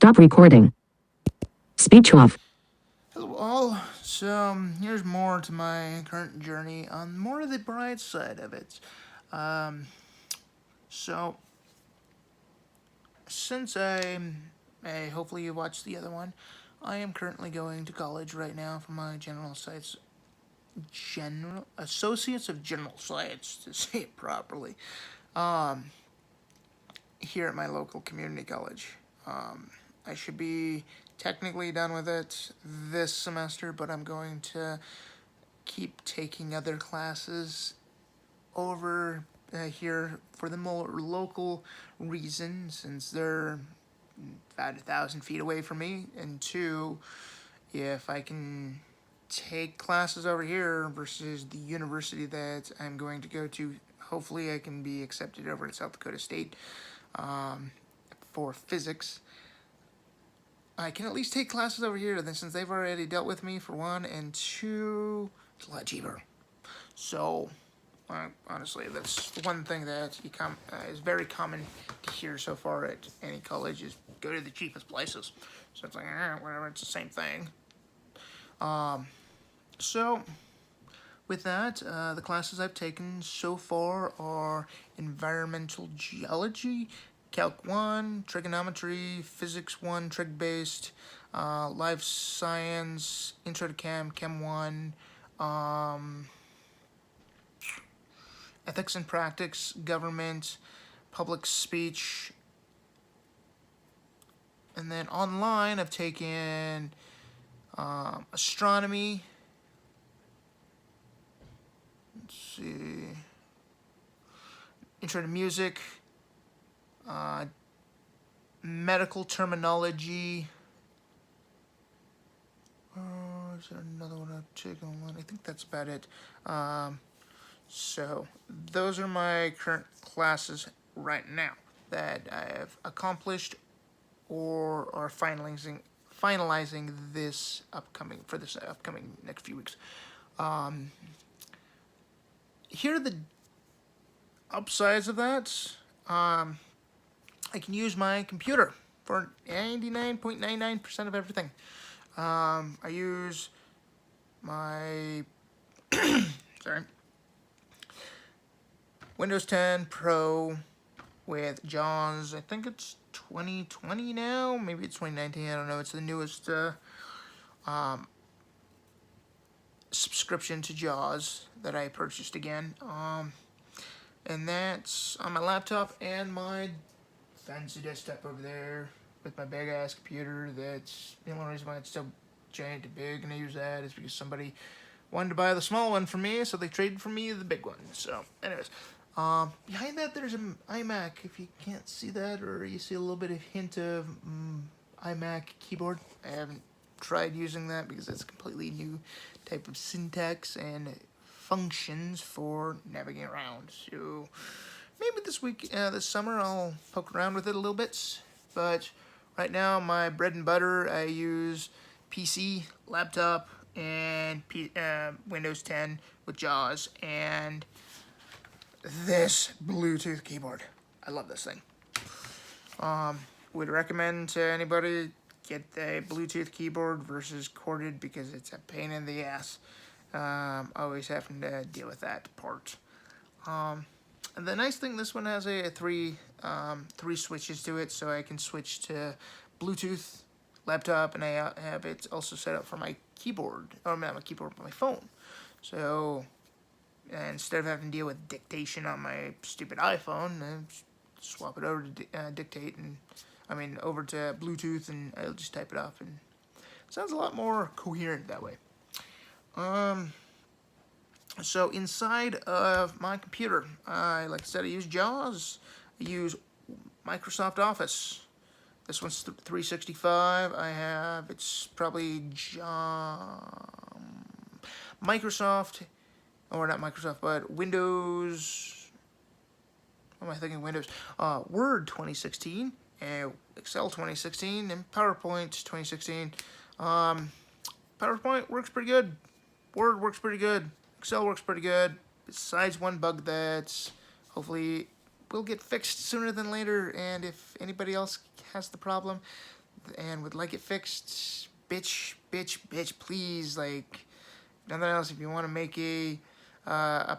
Stop recording. Speech off. Hello all, so here's more to my current journey on more of the bright side of it. So, since hopefully you watched the other one, I am currently going to college right now for my Associates of General Science, to say it properly, here at my local community college. I should be technically done with it this semester, but I'm going to keep taking other classes over here for the more local reason, since they're about 1,000 feet away from me, and two, if I can take classes over here versus the university that I'm going to go to, hopefully I can be accepted over at South Dakota State for physics. I can at least take classes over here, since they've already dealt with me, for one, and two, it's a lot cheaper. So, honestly, that's the one thing that is very common to hear so far at any college, is go to the cheapest places. So it's like, whatever, it's the same thing. So, with that, the classes I've taken so far are environmental geology, Calc 1, trigonometry, physics 1, trig-based, life science, intro to Chem 1, ethics and practice, government, public speech, and then online I've taken astronomy, let's see, intro to music, medical terminology. Is there another one I've taken online? I think that's about it. So those are my current classes right now that I have accomplished or are finalizing this upcoming next few weeks. Here are the upsides of that. I can use my computer for 99.99% of everything. I use my Windows 10 Pro with JAWS. I think it's 2020 now. Maybe it's 2019. I don't know. It's the newest subscription to JAWS that I purchased again. And that's on my laptop and my fancy desktop over there with my big ass computer. That's the only reason why it's so giant and big, and I use that is because somebody wanted to buy the small one for me, so they traded for me the big one. So, anyways, behind that there's an iMac. If you can't see that, or you see a little bit of hint of iMac keyboard, I haven't tried using that because it's a completely new type of syntax and functions for navigating around. So maybe this summer, I'll poke around with it a little bit. But right now, my bread and butter, I use PC, laptop, and Windows 10 with JAWS, and this Bluetooth keyboard. I love this thing. Would recommend to anybody get the Bluetooth keyboard versus corded, because it's a pain in the ass. Always having to deal with that part. And the nice thing, this one has a three switches to it, so I can switch to Bluetooth, laptop, and I have it also set up for my keyboard, or not my keyboard, but my phone. So instead of having to deal with dictation on my stupid iPhone, I swap it over to dictate, and over to Bluetooth, and I'll just type it off, and it sounds a lot more coherent that way. So inside of my computer, like I said, I use JAWS. I use Microsoft Office. This one's 365. It's probably Microsoft, or not Microsoft, but Windows. What am I thinking? Windows. Word 2016, Excel 2016, and PowerPoint 2016. PowerPoint works pretty good. Word works pretty good. Excel works pretty good, besides one bug that's hopefully will get fixed sooner than later, and if anybody else has the problem, and would like it fixed, bitch, bitch, bitch, please, like, nothing else, if you want to make a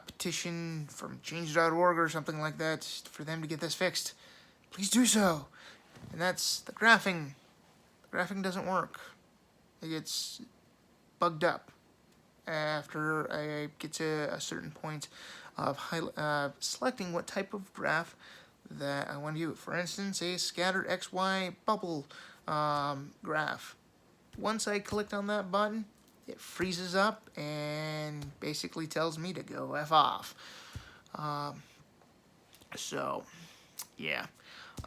petition from change.org or something like that for them to get this fixed, please do so. And that's the graphing. The graphing doesn't work. It gets bugged up after I get to a certain point of selecting what type of graph that I want to use. For instance, a scattered XY bubble graph. Once I clicked on that button, it freezes up and basically tells me to go F off. So, yeah.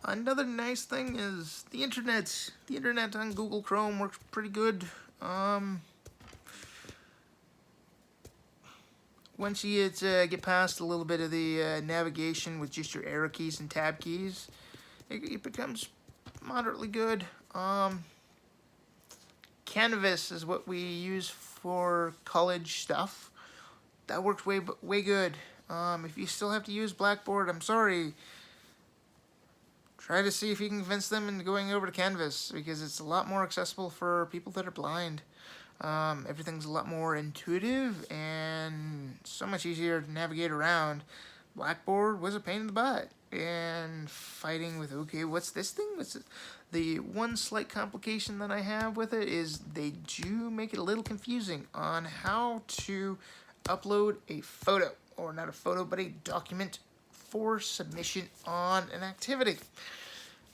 Another nice thing is the internet. The internet on Google Chrome works pretty good. Once you get past a little bit of the navigation with just your arrow keys and tab keys, it becomes moderately good. Canvas is what we use for college stuff. That works way good. If you still have to use Blackboard, I'm sorry. Try to see if you can convince them into going over to Canvas, because it's a lot more accessible for people that are blind. Everything's a lot more intuitive and so much easier to navigate around. Blackboard was a pain in the butt, and fighting with, okay, what's this thing? What's it? The one slight complication that I have with it is they do make it a little confusing on how to upload a photo, or not a photo, but a document for submission on an activity.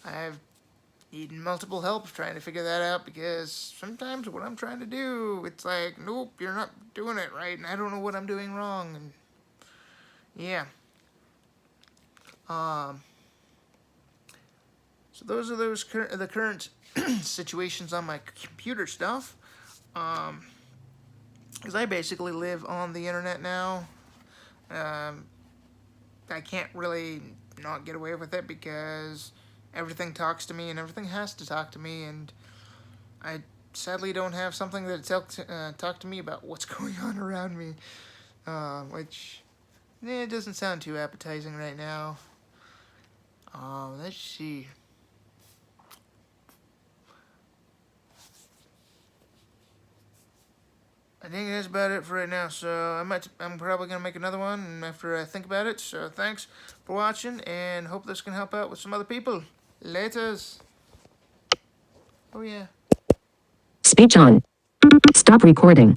I've needed multiple help trying to figure that out, because sometimes what I'm trying to do, it's like, nope, you're not doing it right, and I don't know what I'm doing wrong, and yeah. So those are the current situations on my computer stuff. Because I basically live on the internet now. I can't really not get away with it, because everything talks to me and everything has to talk to me, and I sadly don't have something that talk to me about what's going on around me, which it doesn't sound too appetizing right now. Let's see. I think that's about it for right now, so I'm probably going to make another one after I think about it. So thanks for watching, and hope this can help out with some other people. Laters. Oh yeah. Speech on. Stop recording.